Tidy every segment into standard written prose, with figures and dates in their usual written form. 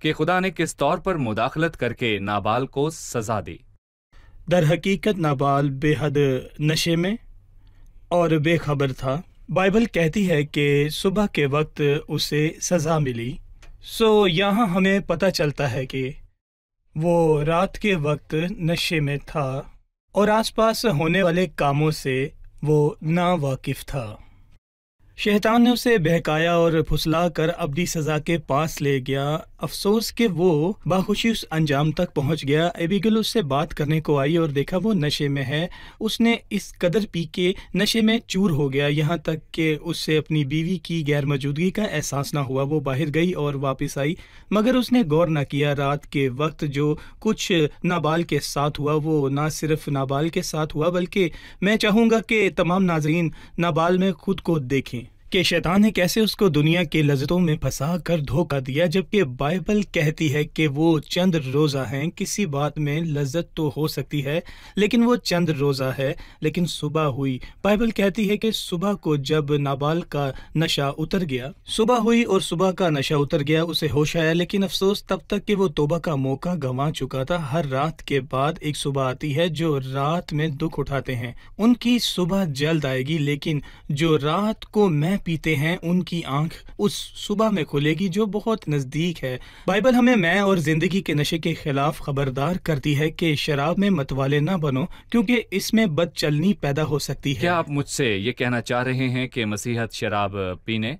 کہ خدا نے کس طور پر مداخلت کر کے نابال کو سزا دی۔ در حقیقت نابال بے حد نشے میں اور بے خبر تھا۔ بائبل کہتی ہے کہ صبح کے وقت اسے سزا ملی۔ یہاں ہمیں پتہ چلتا ہے کہ وہ رات کے وقت نشے میں تھا اور آس پاس ہونے والے کاموں سے وہ نا واقف تھا۔ شیطان نے اسے بہکایا اور پھسلا کر ابدی سزا کے پاس لے گیا۔ افسوس کہ وہ باخوشی اس انجام تک پہنچ گیا۔ ایبیگل اس سے بات کرنے کو آئی اور دیکھا وہ نشے میں ہے۔ اس نے اس قدر پی کے نشے میں چور ہو گیا، یہاں تک کہ اس سے اپنی بیوی کی غیر موجودگی کا احساس نہ ہوا۔ وہ باہر گئی اور واپس آئی، مگر اس نے غور نہ کیا رات کے وقت جو کچھ نابال کے ساتھ ہوا وہ نہ صرف نابال کے ساتھ ہوا، بلکہ میں چاہوں گا کہ تمام ناظرین نابال میں خود کو دیکھیں کہ شیطان نے کیسے اس کو دنیا کے لذتوں میں پھنسا کر دھوکہ دیا، جبکہ بائبل کہتی ہے کہ وہ چند روزہ ہیں۔ کسی بات میں لذت تو ہو سکتی ہے لیکن وہ چند روزہ ہے۔ لیکن صبح ہوئی، بائبل کہتی ہے کہ صبح کو جب نابال کا نشہ اتر گیا، صبح ہوئی اور صبح کا نشہ اتر گیا، اسے ہوش آیا، لیکن افسوس تب تک کہ وہ توبہ کا موقع گنوا چکا تھا۔ ہر رات کے بعد ایک صبح آتی ہے۔ جو رات میں دکھ اٹھاتے ہیں ان کی صبح جلد آئے گی، لیکن جو رات کو میں پیتے ہیں ان کی آنکھ اس صبح میں کھلے گی جو بہت نزدیک ہے۔ بائبل ہمیں میں اور زندگی کے نشے کے خلاف خبردار کرتی ہے کہ شراب میں متوالے نہ بنو، کیونکہ اس میں بد چلنی پیدا ہو سکتی ہے۔ کیا آپ مجھ سے یہ کہنا چاہ رہے ہیں کہ مسیحیت شراب پینے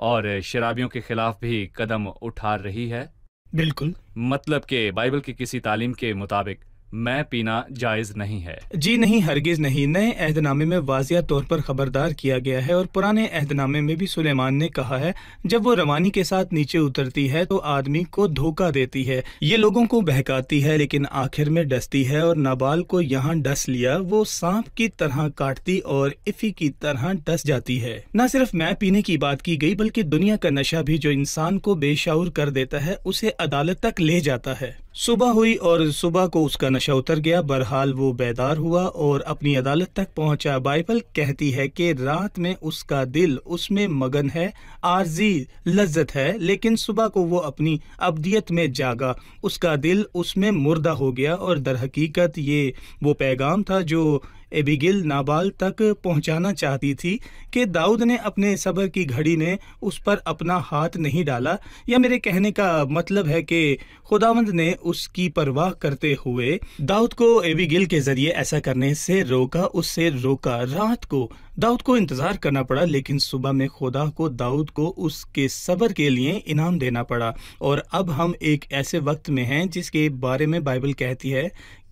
اور شرابیوں کے خلاف بھی قدم اٹھا رہی ہے؟ بالکل، مطلب کہ بائبل کی کسی تعلیم کے مطابق میں پینا جائز نہیں ہے؟ جی نہیں، ہرگز نہیں۔ نئے عہد نامے میں واضح طور پر خبردار کیا گیا ہے، اور پرانے عہد نامے میں بھی سلیمان نے کہا ہے جب وہ روانی کے ساتھ نیچے اترتی ہے تو آدمی کو دھوکہ دیتی ہے، یہ لوگوں کو بہکاتی ہے لیکن آخر میں ڈستی ہے، اور نابال کو یہاں ڈس لیا۔ وہ سانپ کی طرح کاٹتی اور افی کی طرح ڈس جاتی ہے۔ نہ صرف میں پینے کی بات کی گئی بلکہ دنیا کا نشہ بھی جو انسان کو بے شعور کر دیتا ہے اسے عدالت تک لے جاتا ہے۔ صبح ہوئی اور صبح کو اس کا نشہ اتر گیا، بہرحال وہ بیدار ہوا اور اپنی عدالت تک پہنچا۔ بائبل کہتی ہے کہ رات میں اس کا دل اس میں مگن ہے، عارضی لذت ہے، لیکن صبح کو وہ اپنی ابدیت میں جاگا، اس کا دل اس میں مردہ ہو گیا۔ اور در حقیقت یہ وہ پیغام تھا جو ایبیگل نابال تک پہنچانا چاہتی تھی کہ داؤد نے اپنے صبر کی گھڑی میں اس پر اپنا ہاتھ نہیں ڈالا، یا میرے کہنے کا مطلب ہے کہ خداوند نے اس کی پرواہ کرتے ہوئے داؤد کو ایبیگل کے ذریعے ایسا کرنے سے روکا، اس سے روکا۔ رات کو داؤد کو انتظار کرنا پڑا، لیکن صبح میں خدا کو داؤد کو اس کے صبر کے لیے انعام دینا پڑا۔ اور اب ہم ایک ایسے وقت میں ہیں جس کے بارے میں بائبل کہتی ہے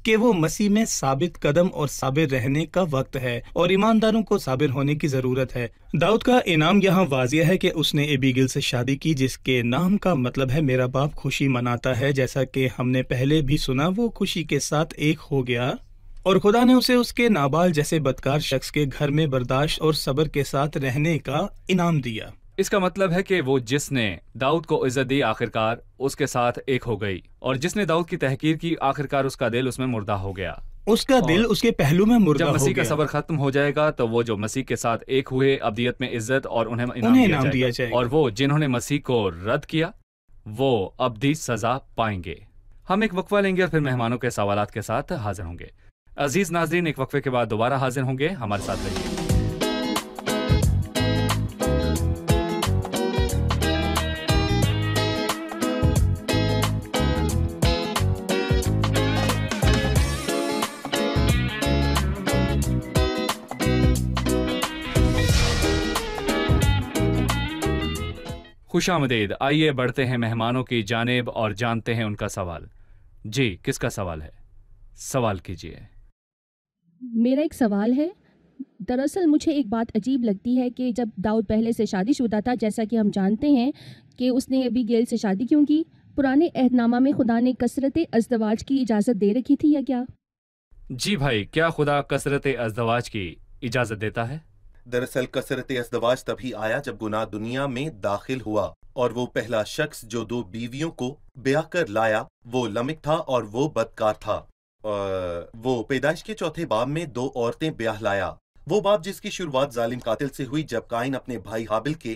کہ وہ مسیح میں ثابت قدم اور صابر رہنے کا وقت ہے، اور ایمانداروں کو صابر ہونے کی ضرورت ہے۔ داؤد کا انعام یہاں واضح ہے کہ اس نے ایبیگل سے شادی کی، جس کے نام کا مطلب ہے میرا باپ خوشی مناتا ہے۔ جیسا کہ ہم نے پہلے بھی سنا، وہ خوشی کے ساتھ ایک ہو گیا، اور خدا نے اسے اس کے نابال جیسے بدکار شخص کے گھر میں برداشت اور صبر کے ساتھ رہنے کا انعام دیا۔ اس کا مطلب ہے کہ وہ جس نے داؤد کو عزت دی آخرکار اس کے ساتھ ایک ہو گئی، اور جس نے داؤد کی تحقیر کی آخرکار اس کا دل اس میں مردہ ہو گیا۔ اس کا دل اس کے پہلو میں مردہ ہو گیا۔ جب مسیح کا صبر ختم ہو جائے گا تو وہ جو مسیح کے ساتھ ایک ہوئے ابدیت میں عزت اور انہیں انعام دیا جائے گا، اور وہ جنہوں نے مسیح کو رد کیا وہ ابدی سزا پائیں گے۔ ہم ایک وقفہ لیں گے اور پھر مہمانوں کے سوالات کے ساتھ حاضر ہوں گے۔ عزیز ناظرین، ایک وقفے کے بعد دوبارہ حاضر ہوں گے، ہمارے ساتھ رہیے۔ خوش آمدید۔ آئیے بڑھتے ہیں مہمانوں کی جانب اور جانتے ہیں ان کا سوال۔ جی، کس کا سوال ہے؟ سوال کیجیے۔ میرا ایک سوال ہے۔ دراصل مجھے ایک بات عجیب لگتی ہے کہ جب داؤد پہلے سے شادی شدہ تھا، جیسا کہ ہم جانتے ہیں کہ اس نے ایبیگیل سے شادی کیوں کی؟ پرانے عہد نامہ میں خدا نے کثرت ازدواج کی اجازت دے رکھی تھی یا کیا؟ جی بھائی، کیا خدا کثرت ازدواج کی اجازت دیتا ہے؟ دراصل کثرت ازدواج تبھی آیا جب گناہ دنیا میں داخل ہوا، اور وہ پہلا شخص جو 2 بیویوں کو بیاہ کر لایا وہ لمک تھا اور وہ بدکار تھا۔ وہ پیدائش کے 4 باب میں 2 عورتیں بیاہ لایا، وہ باب جس کی شروعات ظالم قاتل سے ہوئی جب قائن اپنے بھائی حابل کے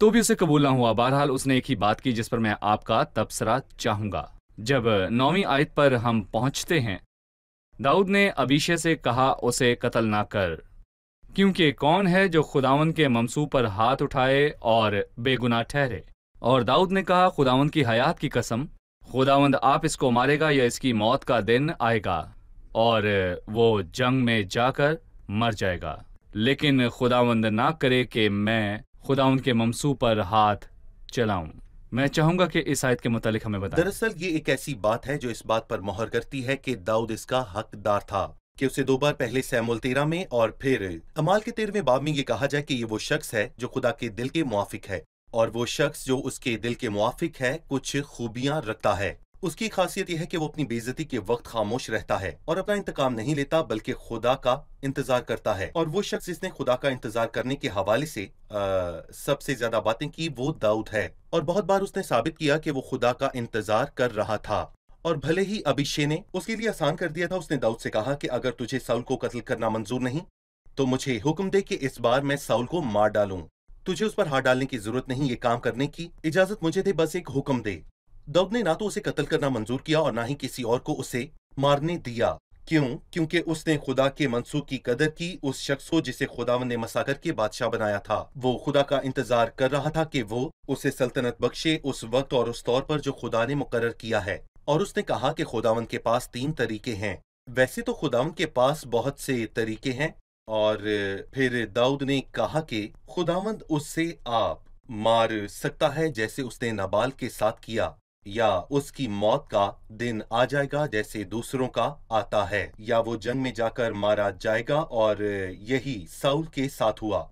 تو بھی اسے قبول نہ ہوا۔ بہرحال اس نے ایک ہی بات کی جس پر میں آپ کا تبصرہ چاہوں گا۔ جب 9ویں آیت پر ہم پہنچتے ہیں، داؤد نے ابیشے سے کہا اسے قتل نہ کر، کیونکہ کون ہے جو خداوند کے ممسوح پر ہاتھ اٹھائے اور بے گناہ ٹھہرے؟ اور داؤد نے کہا خداوند کی حیات کی قسم، خداوند آپ اس کو مارے گا یا اس کی موت کا دن آئے گا اور وہ جنگ میں جا کر مر جائے گا، لیکن خداوند نہ کرے کہ میں خداوند کے ممسوح پر ہاتھ چلاؤں۔ میں چاہوں گا کہ اس آیت کے متعلق ہمیں بتائیں۔ دراصل یہ ایک ایسی بات ہے جو اس بات پر مہر کرتی ہے کہ داؤد اس کا حقدار تھا کہ اسے 2 بار پہلے سیموئیل 13 میں اور پھر اعمال کے 13ویں باب میں یہ کہا جائے کہ یہ وہ شخص ہے جو خدا کے دل کے موافق ہے، اور وہ شخص جو اس کے دل کے موافق ہے کچھ خوبیاں رکھتا ہے۔ اس کی خاصیت یہ ہے کہ وہ اپنی بے عزتی کے وقت خاموش رہتا ہے اور اپنا انتقام نہیں لیتا بلکہ خدا کا انتظار کرتا ہے، اور وہ شخص جس نے خدا کا انتظار کرنے کے حوالے سے سب سے زیادہ باتیں کی وہ داؤد ہے، اور بہت بار اس نے ثابت کیا کہ وہ خدا کا انتظار کر رہا تھا۔ اور بھلے ہی ابیشے نے اس کے لیے آسان کر دیا تھا، اس نے داؤد سے کہا کہ اگر تجھے ساؤل کو قتل کرنا منظور نہیں تو مجھے حکم دے کہ اس بار میں ساؤل کو مار ڈالوں، تجھے اس پر ہاتھ ڈالنے کی ضرورت نہیں، یہ کام کرنے کی اجازت مجھے دے، بس ایک حکم دے۔ داؤد نے نہ تو اسے قتل کرنا منظور کیا اور نہ ہی کسی اور کو اسے مارنے دیا۔ کیوں؟ کیونکہ اس نے خدا کے منصوب کی قدر کی، اس شخص کو جسے خداوند نے مسا کر کے بادشاہ بنایا تھا۔ وہ خدا کا انتظار کر رہا تھا کہ وہ اسے سلطنت بخشے اس وقت اور اس طور پر جو خدا نے مقرر کیا ہے، اور اس نے کہا کہ خداوند کے پاس 3 طریقے ہیں۔ ویسے تو خداوند کے پاس بہت سے طریقے ہیں، اور پھر داؤد نے کہا کہ خداوند اس سے آپ مار سکتا ہے جیسے اس نے نابال کے ساتھ کیا، یا اس کی موت کا دن آ جائے گا جیسے دوسروں کا آتا ہے، یا وہ جنگ میں جا کر مارا جائے گا، اور یہی ساؤل کے ساتھ ہوا۔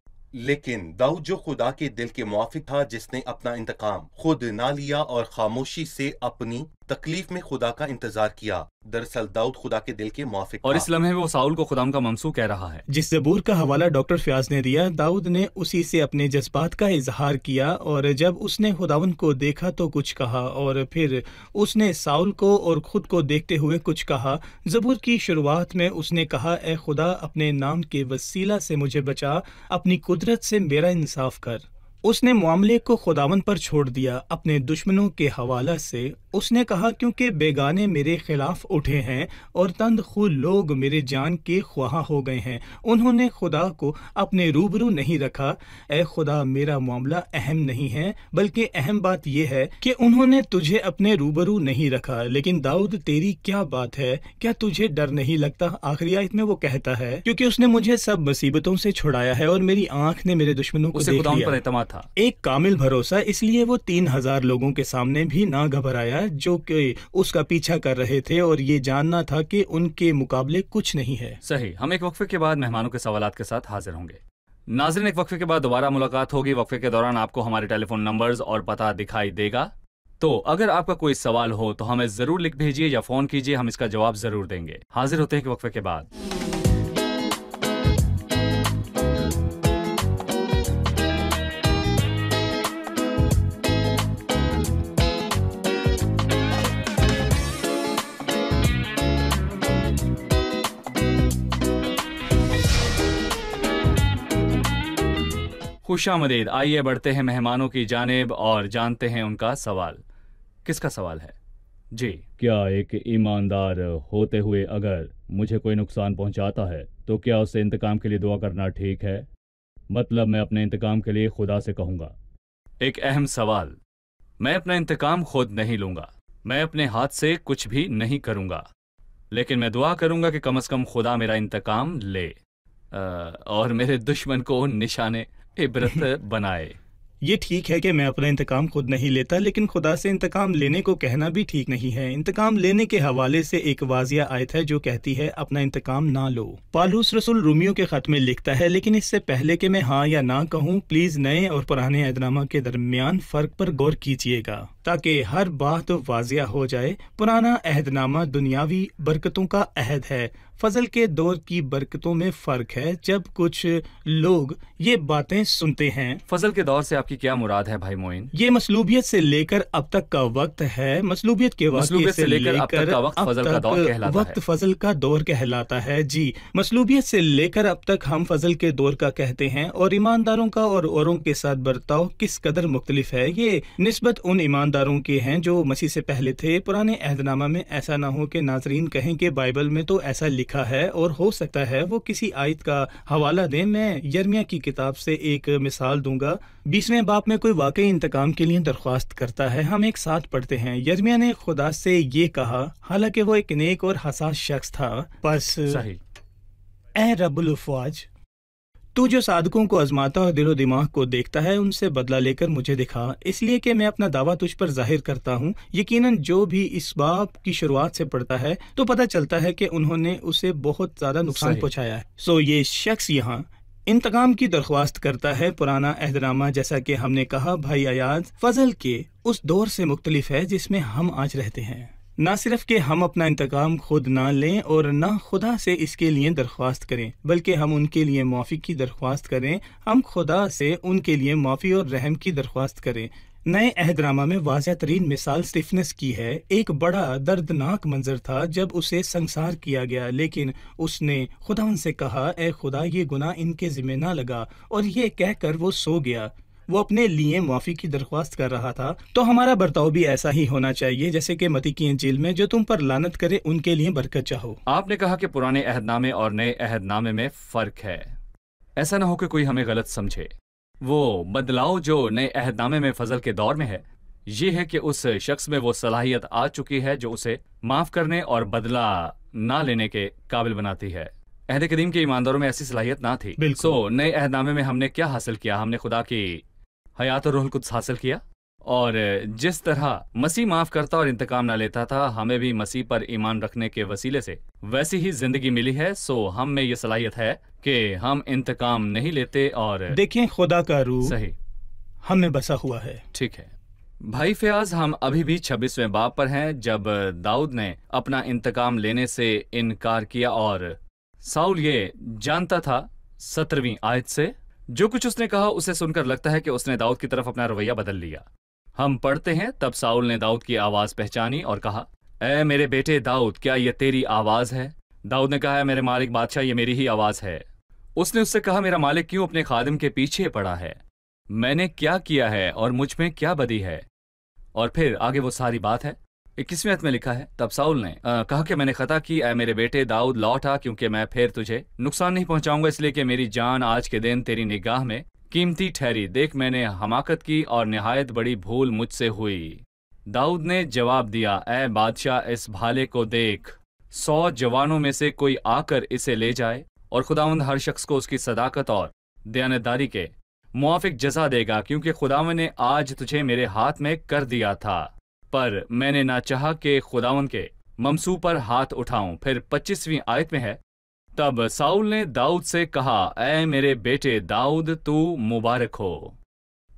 لیکن داؤد جو خدا کے دل کے موافق تھا، جس نے اپنا انتقام خود نہ لیا اور خاموشی سے اپنی تکلیف میں خدا کا انتظار کیا، دراصل داؤد خدا کے دل کے موافق تھا۔ اور اس لمحے وہ ساؤل کو خداوند کا ممسوح کہہ رہا ہے۔ جس زبور کا حوالہ ڈاکٹر فیاض نے دیا، داؤد نے اسی سے اپنے جذبات کا اظہار کیا، اور جب اس نے خداوند کو دیکھا تو کچھ کہا، اور پھر اس نے ساؤل کو اور خود کو دیکھتے ہوئے کچھ کہا۔ زبور کی شروعات میں اس نے کہا، اے خدا اپنے نام کے وسیلہ سے مجھے بچا، اپنی قدرت سے میرا انصاف کر۔ اس نے معاملے کو خداوند پر چھوڑ دیا اپنے دشمنوں کے حوالہ سے۔ اس نے کہا، کیونکہ بیگانے میرے خلاف اٹھے ہیں اور تند خو لوگ میرے جان کے خواہاں ہو گئے ہیں، انہوں نے خدا کو اپنے روبرو نہیں رکھا۔ اے خدا میرا معاملہ اہم نہیں ہے، بلکہ اہم بات یہ ہے کہ انہوں نے تجھے اپنے روبرو نہیں رکھا۔ لیکن داؤد تیری کیا بات ہے، کیا تجھے ڈر نہیں لگتا؟ آخری آیت میں وہ کہتا ہے، کیونکہ اس نے مجھے سب مصیبتوں سے چھڑایا ہے اور میری آنکھ نے میرے دشمنوں کو دیکھ لیا۔ پر اعتماد تھا، ایک کامل بھروسہ، اس لیے وہ 3000 لوگوں کے سامنے بھی نہ گھبرایا جو کہ اس کا پیچھا کر رہے تھے، اور یہ جاننا تھا کہ ان کے مقابلے کچھ نہیں ہے۔ صحیح۔ ہم ایک وقفے کے بعد مہمانوں کے سوالات کے ساتھ حاضر ہوں گے۔ ناظرین، ایک وقفے کے بعد دوبارہ ملاقات ہوگی۔ وقفے کے دوران آپ کو ہمارے ٹیلی فون نمبرز اور پتہ دکھائی دے گا، تو اگر آپ کا کوئی سوال ہو تو ہمیں ضرور لکھ بھیجیے یا فون کیجیے، ہم اس کا جواب ضرور دیں گے۔ حاضر ہوتے ہیں کہ وقفے کے بعد۔ خوش آمدید۔ آئیے بڑھتے ہیں مہمانوں کی جانب اور جانتے ہیں ان کا سوال۔ کس کا سوال ہے؟ جی، کیا ایک ایماندار ہوتے ہوئے اگر مجھے کوئی نقصان پہنچاتا ہے تو کیا اسے انتقام کے لیے دعا کرنا ٹھیک ہے؟ مطلب میں اپنے انتقام کے لیے خدا سے کہوں گا۔ ایک اہم سوال۔ میں اپنا انتقام خود نہیں لوں گا، میں اپنے ہاتھ سے کچھ بھی نہیں کروں گا، لیکن میں دعا کروں گا کہ کم از کم خدا میرا انتقام لے اور میرے دشمن کو نشان عبرت بنائے۔ یہ ٹھیک ہے کہ میں اپنا انتقام خود نہیں لیتا، لیکن خدا سے انتقام لینے کو کہنا بھی ٹھیک نہیں ہے۔ انتقام لینے کے حوالے سے ایک واضح آیت ہے جو کہتی ہے اپنا انتقام نہ لو۔ پالوس رسول رومیو کے خط میں لکھتا ہے، لیکن اس سے پہلے کہ میں ہاں یا نہ کہوں، پلیز نئے اور پرانے عہد نامہ کے درمیان فرق پر غور کیجیے گا۔ تاکہ ہر بات واضح ہو جائے، پرانا عہد نامہ دنیاوی برکتوں کا عہد ہے، فضل کے دور کی برکتوں میں فرق ہے۔ جب کچھ لوگ یہ باتیں سنتے ہیں، فضل کے دور سے آپ کی کیا مراد ہے بھائی معین؟ یہ مصلوبیت سے لے کر اب تک کا وقت ہے، مصلوبیت کے واقعے سے لے کر اب تک کا وقت فضل کا دور کہلاتا ہے۔ وقت فضل کا دور کہلاتا ہے، جی، مصلوبیت سے لے کر اب تک ہم فضل کے دور کا کہتے ہیں، اور ایمانداروں کا اور اوروں کے ساتھ برتاؤ کس قدر مختلف ہے۔ یہ نسبت ان ایمانداروں کے ہیں جو مسیح سے پہلے تھے۔ پرانے عہد نامہ میں ایسا نہ ہو کہ ناظرین کہیں کہ بائبل میں تو ایسا لکھا ہے، اور ہو سکتا ہے وہ کسی آیت کا حوالہ دیں۔ میں یرمیہ کی کتاب سے ایک مثال دوں گا۔ 20ویں باب میں کوئی واقعی انتقام کے لیے درخواست کرتا ہے، ہم ایک ساتھ پڑھتے ہیں۔ یرمیہ نے خدا سے یہ کہا، حالانکہ وہ ایک نیک اور حساس شخص تھا، پس صحیح، اے رب الافواج، تو جو صادقوں کو آزماتا اور دل و دماغ کو دیکھتا ہے، ان سے بدلہ لے کر مجھے دکھا، اس لیے کہ میں اپنا دعویٰ تجھ پر ظاہر کرتا ہوں۔ یقیناً جو بھی اس باب کی شروعات سے پڑھتا ہے تو پتہ چلتا ہے کہ انہوں نے اسے بہت زیادہ نقصان پہنچایا ہے۔ یہ شخص یہاں انتقام کی درخواست کرتا ہے۔ پرانا عہد نامہ، جیسا کہ ہم نے کہا بھائی ایاز، فضل کے اس دور سے مختلف ہے جس میں ہم آج رہتے ہیں۔ نہ صرف کہ ہم اپنا انتقام خود نہ لیں اور نہ خدا سے اس کے لیے درخواست کریں، بلکہ ہم ان کے لیے معافی کی درخواست کریں۔ ہم خدا سے ان کے لیے معافی اور رحم کی درخواست کریں۔ نئے عہد نامہ میں واضح ترین مثال اسٹیفنس کی ہے۔ ایک بڑا دردناک منظر تھا جب اسے سنسار کیا گیا، لیکن اس نے خدا سے کہا، اے خدا، یہ گناہ ان کے ذمہ نہ لگا، اور یہ کہہ کر وہ سو گیا۔ وہ اپنے لیے معافی کی درخواست کر رہا تھا۔ تو ہمارا برتاؤ بھی ایسا ہی ہونا چاہیے، جیسے کہ متی کی انجیل میں، جو تم پر لعنت کرے ان کے لیے برکت چاہو۔ آپ نے کہا کہ پرانے عہد نامے اور نئے عہد نامے میں فرق ہے۔ ایسا نہ ہو کہ کوئی ہمیں غلط سمجھے۔ وہ بدلاؤ جو نئے عہد نامے میں فضل کے دور میں ہے، یہ ہے کہ اس شخص میں وہ صلاحیت آ چکی ہے جو اسے معاف کرنے اور بدلہ نہ لینے کے قابل بناتی ہے۔ عہد قدیم کے ایمانداروں میں ایسی صلاحیت نہ تھی۔ نئے عہد نامے میں ہم نے کیا حاصل کیا؟ ہم نے خدا کی حیات اور روح القدس حاصل کیا، اور جس طرح مسیح معاف کرتا اور انتقام نہ لیتا تھا، ہمیں بھی مسیح پر ایمان رکھنے کے وسیلے سے ویسی ہی زندگی ملی ہے۔ ہم میں یہ صلاحیت ہے کہ ہم انتقام نہیں لیتے، اور دیکھیں خدا کا روح صحیح ہم میں بسا ہوا ہے۔ ٹھیک ہے بھائی فیاض، ہم ابھی بھی 26ویں باب پر ہیں، جب داؤد نے اپنا انتقام لینے سے انکار کیا، اور ساؤل یہ جانتا تھا 17ویں آیت سے۔ جو کچھ اس نے کہا اسے سن کر لگتا ہے کہ اس نے داؤد کی طرف اپنا رویہ بدل لیا۔ ہم پڑھتے ہیں، تب ساؤل نے داؤد کی آواز پہچانی اور کہا، اے میرے بیٹے داؤد، کیا یہ تیری آواز ہے؟ داؤد نے کہا، میرے مالک بادشاہ، یہ میری ہی آواز ہے۔ اس نے اس سے کہا، میرا مالک کیوں اپنے خادم کے پیچھے پڑا ہے؟ میں نے کیا کیا ہے اور مجھ میں کیا بدی ہے؟ اور پھر آگے وہ ساری بات ہے۔ 21ویں آیت میں لکھا ہے، تب ساؤل نے کہا کہ میں نے خطا کی، اے میرے بیٹے داؤد لوٹ آ، کیونکہ میں پھر تجھے نقصان نہیں پہنچاؤں گا، اس لیے کہ میری جان آج کے دن تیری نگاہ میں قیمتی ٹھہری۔ دیکھ، میں نے حماقت کی اور نہایت بڑی بھول مجھ سے ہوئی۔ داؤد نے جواب دیا، اے بادشاہ، اس بھالے کو دیکھ، 100 جوانوں میں سے کوئی آ کر اسے لے جائے، اور خداوند ہر شخص کو اس کی صداقت اور دیانتداری کے موافق جزا دے گا، کیونکہ خداوند نے آج تجھے میرے ہاتھ میں کر دیا تھا، پر میں نے نہ چاہا کہ خداوند کے ممسو پر ہاتھ اٹھاؤں۔ پھر 25ویں آیت میں ہے، تب ساؤل نے داؤد سے کہا، اے میرے بیٹے داؤد، تو مبارک ہو،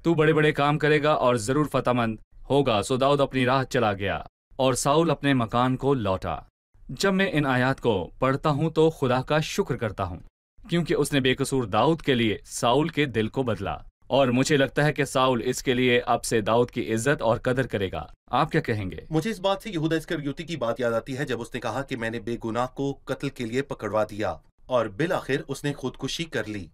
تو بڑے بڑے کام کرے گا اور ضرور فتح مند ہوگا۔ سو داؤد اپنی راہ چلا گیا اور ساؤل اپنے مکان کو لوٹا۔ جب میں ان آیات کو پڑھتا ہوں تو خدا کا شکر کرتا ہوں، کیونکہ اس نے بے قصور داؤد کے لیے ساؤل کے دل کو بدلا، اور مجھے لگتا ہے کہ ساؤل اس کے لیے اب سے داؤد کی عزت اور قدر کرے گا۔ آپ کیا کہیں گے؟ مجھے اس بات سے یہودا اسکریوتی کی بات یاد آتی ہے، جب اس نے کہا کہ میں نے بے گناہ کو قتل کے لیے پکڑوا دیا، اور بالآخر اس نے خودکشی کر لی۔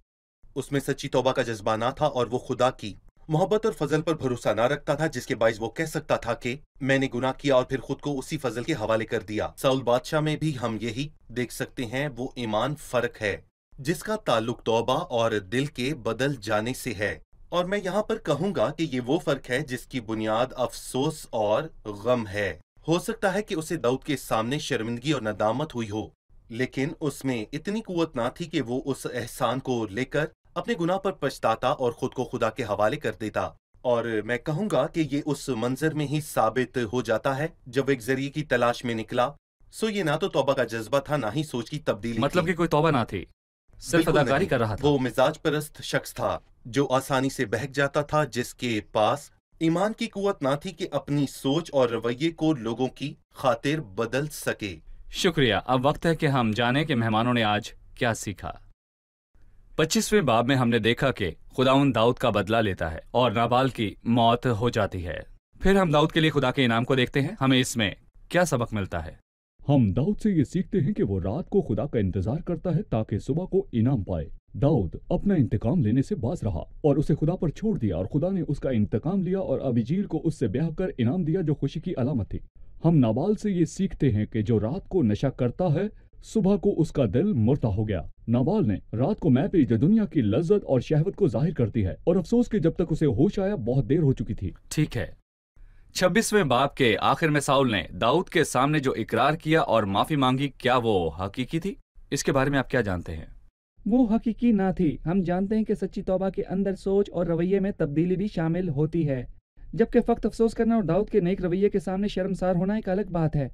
اس میں سچی توبہ کا جذبہ نہ تھا، اور وہ خدا کی محبت اور فضل پر بھروسہ نہ رکھتا تھا، جس کے باعث وہ کہہ سکتا تھا کہ میں نے گناہ کیا اور پھر خود کو اسی فضل کے حوالے کر دیا۔ ساؤل بادشاہ میں بھی ہم یہی دیکھ سکتے ہیں، وہ ایمان فرق ہے جس کا تعلق توبہ اور دل کے بدل جانے سے ہے۔ اور میں یہاں پر کہوں گا کہ یہ وہ فرق ہے جس کی بنیاد افسوس اور غم ہے۔ ہو سکتا ہے کہ اسے داؤد کے سامنے شرمندگی اور ندامت ہوئی ہو، لیکن اس میں اتنی قوت نہ تھی کہ وہ اس احسان کو لے کر اپنے گناہ پر پچھتاتا اور خود کو خدا کے حوالے کر دیتا۔ اور میں کہوں گا کہ یہ اس منظر میں ہی ثابت ہو جاتا ہے جب ایک ذریعے کی تلاش میں نکلا۔ یہ نہ تو توبہ کا جذبہ تھا، نہ ہی سوچ کی تبدیلی، مطلب کہ کوئی توبہ نہ تھی، صرف اداکاری نہیں، کر رہا تھا۔ وہ مزاج پرست شخص تھا جو آسانی سے بہک جاتا تھا، جس کے پاس ایمان کی قوت نہ تھی کہ اپنی سوچ اور رویے کو لوگوں کی خاطر بدل سکے۔ شکریہ۔ اب وقت ہے کہ ہم جانیں کہ مہمانوں نے آج کیا سیکھا۔ 25ویں باب میں ہم نے دیکھا کہ خداوند داؤد کا بدلہ لیتا ہے اور نابال کی موت ہو جاتی ہے۔ پھر ہم داؤد کے لیے خدا کے انعام کو دیکھتے ہیں۔ ہمیں اس میں کیا سبق ملتا ہے؟ ہم داؤد سے یہ سیکھتے ہیں کہ وہ رات کو خدا کا انتظار کرتا ہے تاکہ صبح کو انعام پائے۔ داؤد اپنا انتقام لینے سے باز رہا اور اسے خدا پر چھوڑ دیا، اور خدا نے اس کا انتقام لیا اور ابیجیل کو اس سے بیاہ کر انعام دیا جو خوشی کی علامت تھی۔ ہم نابال سے یہ سیکھتے ہیں کہ جو رات کو نشہ کرتا ہے صبح کو اس کا دل مردہ ہو گیا۔ نابال نے رات کو میں پی جو دنیا کی لذت اور شہوت کو ظاہر کرتی ہے، اور افسوس کہ جب تک اسے ہوش آیا بہت دیر ہو چکی تھی۔ ٹھیک ہے۔ 26ویں باب کے آخر میں ساؤل نے داؤد کے سامنے جو اقرار کیا اور معافی مانگی، کیا وہ حقیقی تھی؟ اس کے بارے میں آپ کیا جانتے ہیں؟ وہ حقیقی نہ تھی۔ ہم جانتے ہیں کہ سچی توبہ کے اندر سوچ اور رویے میں تبدیلی بھی شامل ہوتی ہے، جبکہ فقط افسوس کرنا اور داؤد کے نیک رویے کے سامنے شرمسار ہونا ایک الگ بات ہے۔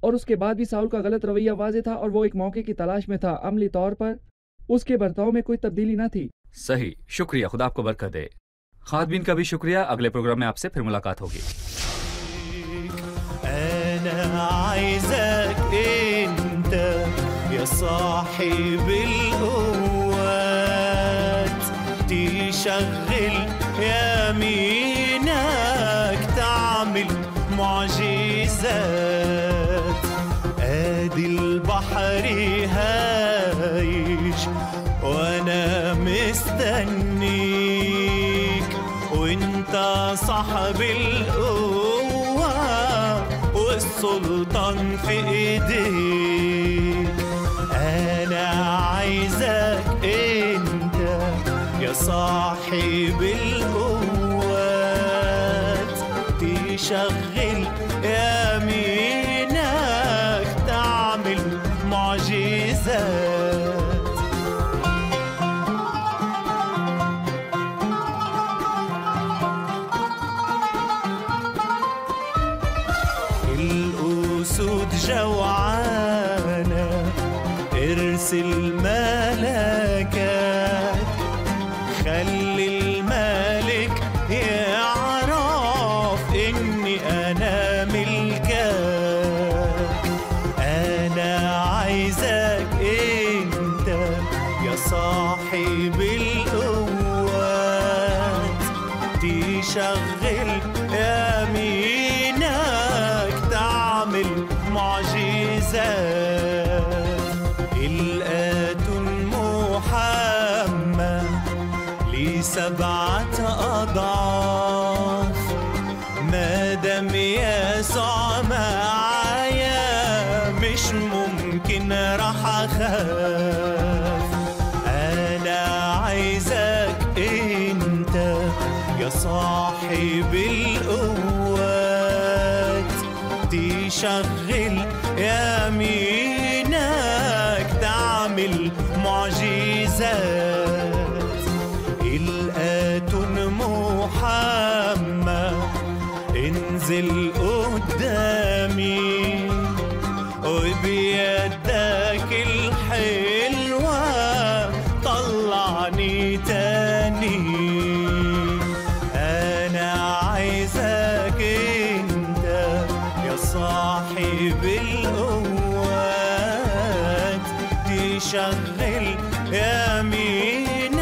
اور اس کے بعد بھی ساؤل کا غلط رویہ واضح تھا اور وہ ایک موقع کی تلاش میں تھا۔ عملی طور پر اس کے برتاؤ میں کوئی تبدیلی نہ تھی۔ صحیح، شکریہ، خدا آپ کو برکت دے۔ خادمین کا بھی شکریہ۔ اگلے پروگرام میں آپ سے پھر ملاقات ہوگی۔ أنا عايزك أنت يا صاحب القوات تشغل يمينك تعمل معجزات، ادي البحر هايج وانا مستنيك، وانت صاحب القوة والسلطان في ايديك. انا عايزك انت يا صاحب القوات تشغل يمينك تعمل معجزات. الأسود جوعانة ارسل ملكك، خلي الملك يعرف إني أنا ملكك. أنا عايزك أنت يا صاحب القوات تشغل يمينك تعمل معجزات. الآت محمد ل7 أضعاف، ما دام يسوع معايا مش ممكن راح أخاف. أنا عايزك أنت يا صاحب القوات تشغل يمينك تعمل معجزات. الآت محمد انزل قدامي وبيدك الحلوة طلعني تاني. أنا عايزك أنت يا صاحب القوات تشغل يمينك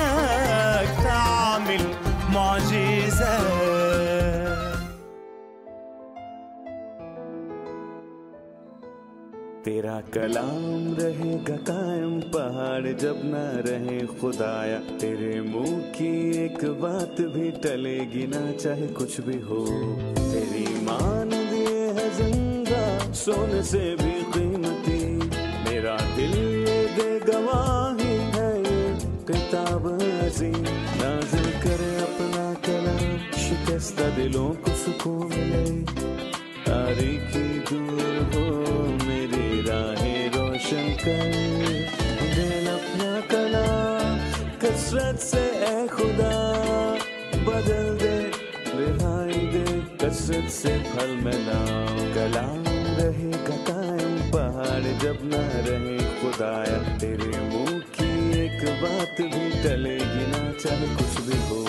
تعمل معجزات. تیرا کلام رہے گا قائم پہاڑ جب نہ رہے خدایا، تیرے منہ کی ایک بات بھی ٹلے گی نہ چاہے کچھ بھی ہو. تیری مانند یہ ہے زندہ سونے سے بھی قیمتی، میرا دل یہ دے گواہی ہے یہ کتاب عظیم. نازل کرے اپنا کلام شکستہ دلوں کو سکون ملے، تاریکی دور ہو میری راہیں روشن کر. دل اپنا کلام کثرت سے اے خدا بدل دے، رہائی دے کثرت سے پھل ملا. کلام رہے گا قائم پہاڑ جب نہ رہے خدایا، تیرے منہ کی ایک بات بھی ٹلے گی نہ چاہے کچھ بھی ہو.